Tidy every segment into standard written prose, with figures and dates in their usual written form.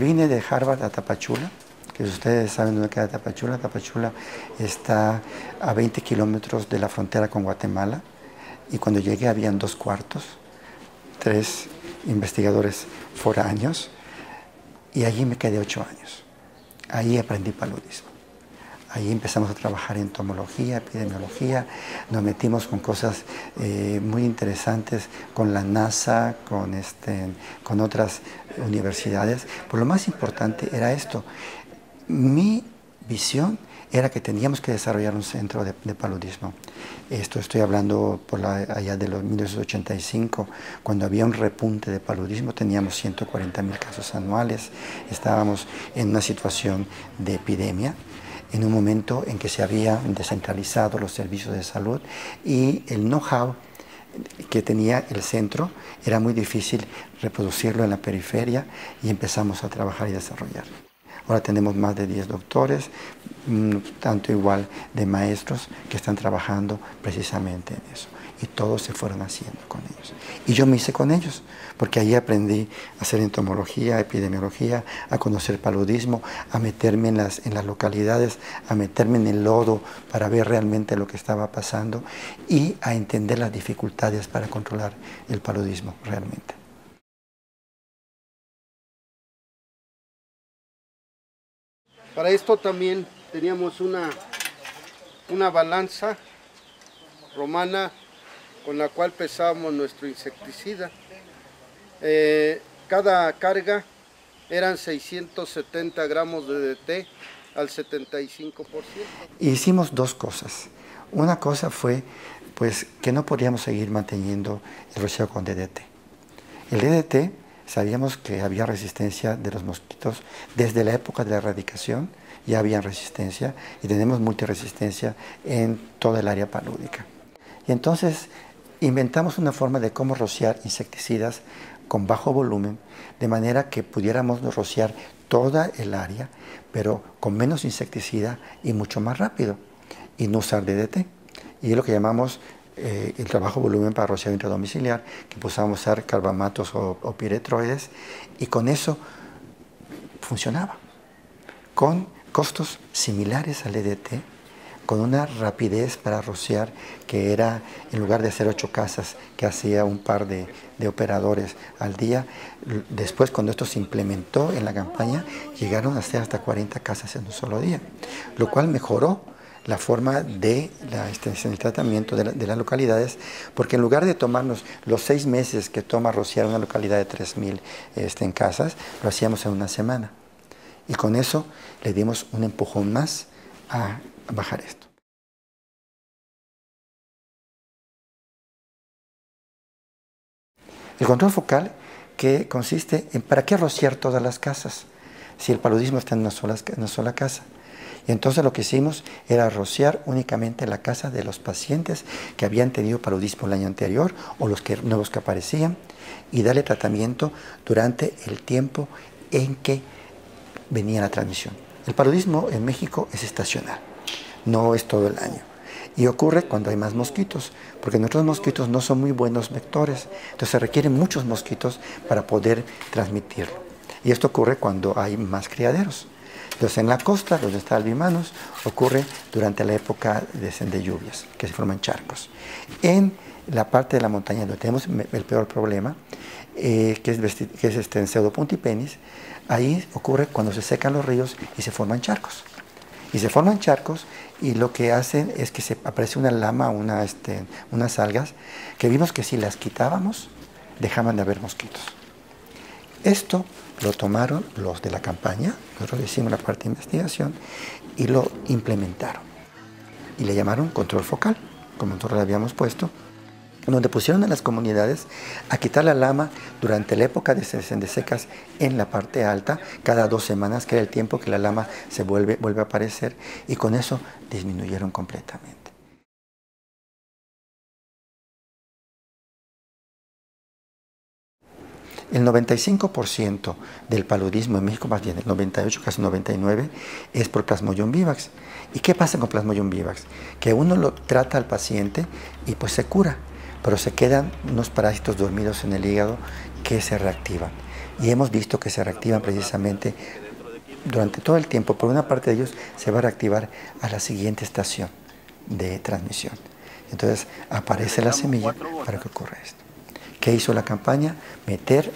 vine de Harvard a Tapachula, que ustedes saben dónde queda Tapachula. Tapachula está a 20 kilómetros de la frontera con Guatemala, y cuando llegué habían 2 cuartos, 3 investigadores foráneos, y allí me quedé 8 años. Ahí aprendí paludismo. Ahí empezamos a trabajar en entomología, epidemiología, nos metimos con cosas muy interesantes con la NASA, con otras universidades. Pero lo más importante era esto. Mi visión era que teníamos que desarrollar un centro de paludismo. Esto estoy hablando allá de los 1985, cuando había un repunte de paludismo, teníamos 140,000 casos anuales, estábamos en una situación de epidemia, en un momento en que se habían descentralizado los servicios de salud y el know-how que tenía el centro era muy difícil reproducirlo en la periferia, y empezamos a trabajar y desarrollar. Ahora tenemos más de 10 doctores, tanto igual de maestros que están trabajando precisamente en eso. Y todos se fueron haciendo con ellos. Y yo me hice con ellos, porque ahí aprendí a hacer entomología, epidemiología, a conocer paludismo, a meterme en las localidades, a meterme en el lodo para ver realmente lo que estaba pasando y a entender las dificultades para controlar el paludismo realmente. Para esto también teníamos una balanza romana con la cual pesábamos nuestro insecticida. Cada carga eran 670 gramos de DDT al 75%. Hicimos 2 cosas. Una cosa fue pues, que no podíamos seguir manteniendo el rocío con DDT. El DDT, sabíamos que había resistencia de los mosquitos desde la época de la erradicación, ya había resistencia, y tenemos multiresistencia en toda el área palúdica. Y entonces inventamos una forma de cómo rociar insecticidas con bajo volumen, de manera que pudiéramos rociar toda el área, pero con menos insecticida y mucho más rápido, y no usar DDT. Y es lo que llamamos el trabajo volumen para rociado intradomiciliar, que empezamos a usar carbamatos o piretroides, y con eso funcionaba, con costos similares al DDT, con una rapidez para rociar que era, en lugar de hacer 8 casas que hacía un par de operadores al día, después cuando esto se implementó en la campaña, llegaron a hacer hasta 40 casas en un solo día, lo cual mejoró la forma de el tratamiento de las localidades, porque en lugar de tomarnos los 6 meses que toma rociar una localidad de 3,000 en casas, lo hacíamos en una semana. Y con eso le dimos un empujón más a bajar esto. El control focal, que consiste en ¿para qué rociar todas las casas si el paludismo está en una sola casa? Y entonces lo que hicimos era rociar únicamente la casa de los pacientes que habían tenido paludismo el año anterior o los nuevos que aparecían, y darle tratamiento durante el tiempo en que venía la transmisión. El paludismo en México es estacional, no es todo el año. Y ocurre cuando hay más mosquitos, porque nuestros mosquitos no son muy buenos vectores, entonces se requieren muchos mosquitos para poder transmitirlo. Y esto ocurre cuando hay más criaderos. Entonces en la costa, donde está Albimanos, ocurre durante la época de lluvias, que se forman charcos. En la parte de la montaña donde tenemos el peor problema, que es en Pseudopuntipenis, ahí ocurre cuando se secan los ríos y se forman charcos. Y se forman charcos, y lo que hacen es que se aparece una lama, unas algas, que vimos que si las quitábamos, dejaban de haber mosquitos. Esto lo tomaron los de la campaña, nosotros hicimos la parte de investigación, y lo implementaron. Y le llamaron control focal, como nosotros le habíamos puesto, donde pusieron a las comunidades a quitar la lama durante la época de secas en la parte alta, cada 2 semanas, que era el tiempo que la lama se vuelve a aparecer, y con eso disminuyeron completamente. El 95% del paludismo en México, más bien el 98, casi 99, es por Plasmodium vivax. ¿Y qué pasa con Plasmodium vivax? Que uno lo trata al paciente y pues se cura, pero se quedan unos parásitos dormidos en el hígado que se reactivan. y hemos visto que se reactivan precisamente durante todo el tiempo. Por una parte de ellos se va a reactivar a la siguiente estación de transmisión. Entonces aparece la semilla para que ocurra esto. ¿Qué hizo la campaña? Meter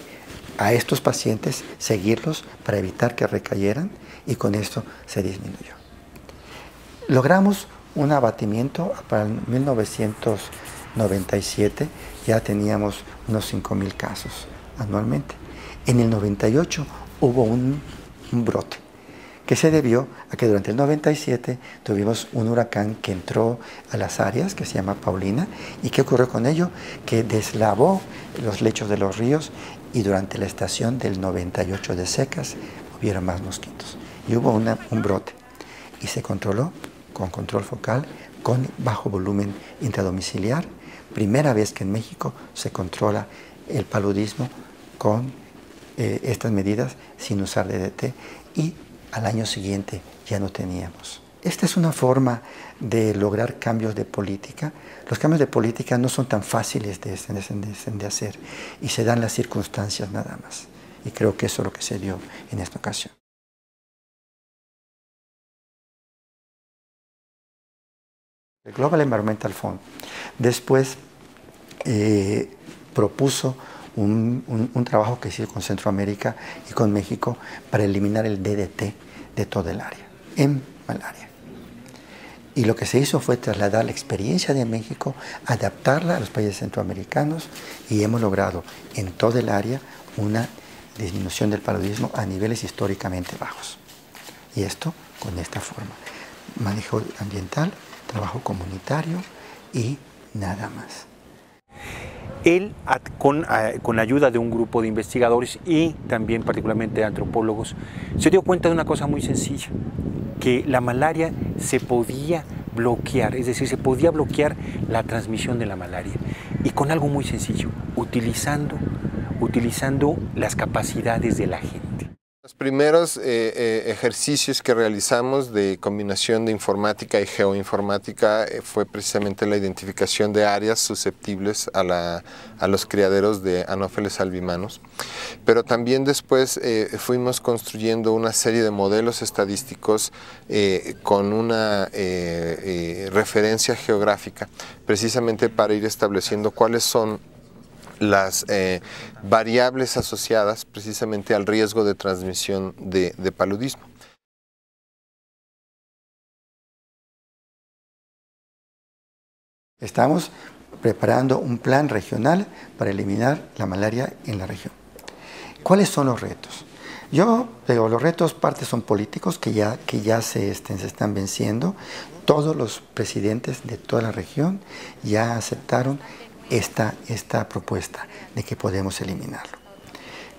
a estos pacientes, seguirlos para evitar que recayeran, y con esto se disminuyó. Logramos un abatimiento para el 1997, ya teníamos unos 5,000 casos anualmente. En el 98 hubo un brote, que se debió a que durante el 97 tuvimos un huracán que entró a las áreas, que se llama Paulina. ¿Y qué ocurrió con ello? Que deslavó los lechos de los ríos, y durante la estación del 98 de secas hubieron más mosquitos. Y hubo un brote, y se controló con control focal, con bajo volumen intradomiciliar. Primera vez que en México se controla el paludismo con estas medidas sin usar DDT, y al año siguiente ya no teníamos. Esta es una forma de lograr cambios de política. Los cambios de política no son tan fáciles de hacer, y se dan las circunstancias nada más. Y creo que eso es lo que se dio en esta ocasión. El Global Environmental Fund después propuso un trabajo que se hizo con Centroamérica y con México para eliminar el DDT de toda el área, en malaria. Y lo que se hizo fue trasladar la experiencia de México, adaptarla a los países centroamericanos, y hemos logrado en toda el área una disminución del paludismo a niveles históricamente bajos. Y esto con esta forma: manejo ambiental, trabajo comunitario y nada más. Él, con ayuda de un grupo de investigadores y también particularmente de antropólogos, se dio cuenta de una cosa muy sencilla, que la malaria se podía bloquear, es decir, se podía bloquear la transmisión de la malaria, y con algo muy sencillo, utilizando las capacidades de la gente. Los primeros ejercicios que realizamos de combinación de informática y geoinformática fue precisamente la identificación de áreas susceptibles a los criaderos de Anopheles albimanus, pero también después fuimos construyendo una serie de modelos estadísticos con una referencia geográfica, precisamente para ir estableciendo cuáles son las variables asociadas precisamente al riesgo de transmisión de paludismo. Estamos preparando un plan regional para eliminar la malaria en la región. ¿Cuáles son los retos? Yo digo, los retos parte son políticos que ya se están venciendo. Todos los presidentes de toda la región ya aceptaron esta propuesta de que podemos eliminarlo.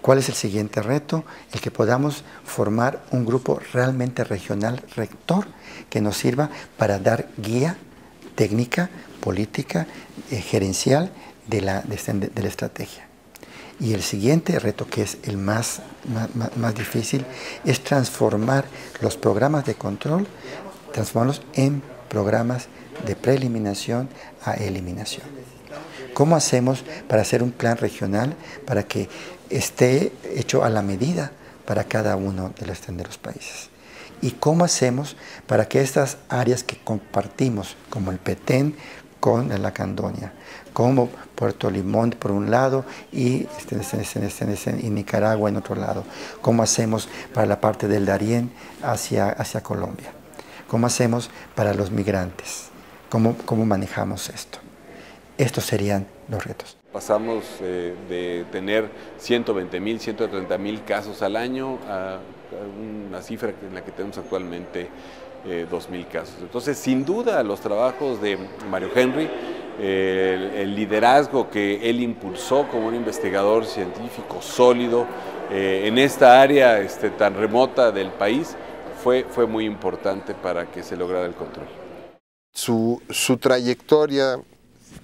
¿Cuál es el siguiente reto? El que podamos formar un grupo realmente regional rector que nos sirva para dar guía técnica, política, gerencial de la estrategia. Y el siguiente reto, que es el más difícil, es transformar los programas de control, transformarlos en programas de preeliminación a eliminación. ¿Cómo hacemos para hacer un plan regional para que esté hecho a la medida para cada uno de los países? ¿Y cómo hacemos para que estas áreas que compartimos, como el Petén con la Lacandonia, como Puerto Limón por un lado y Nicaragua en otro lado, cómo hacemos para la parte del Darién hacia Colombia? ¿Cómo hacemos para los migrantes? ¿Cómo manejamos esto? Estos serían los retos. Pasamos de tener 120,000, 130,000 casos al año a una cifra en la que tenemos actualmente 2,000 casos. Entonces, sin duda, los trabajos de Mario Henry, el liderazgo que él impulsó como un investigador científico sólido en esta área tan remota del país, fue muy importante para que se lograra el control. Su trayectoria,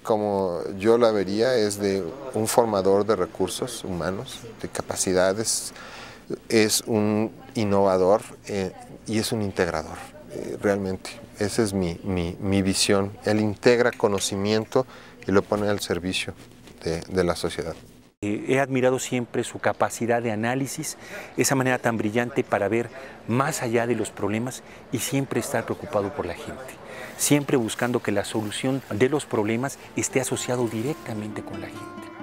como yo la vería, es de un formador de recursos humanos, de capacidades, es un innovador y es un integrador, realmente. Esa es mi visión. Él integra conocimiento y lo pone al servicio de la sociedad. He admirado siempre su capacidad de análisis, esa manera tan brillante para ver más allá de los problemas y siempre estar preocupado por la gente, siempre buscando que la solución de los problemas esté asociado directamente con la gente.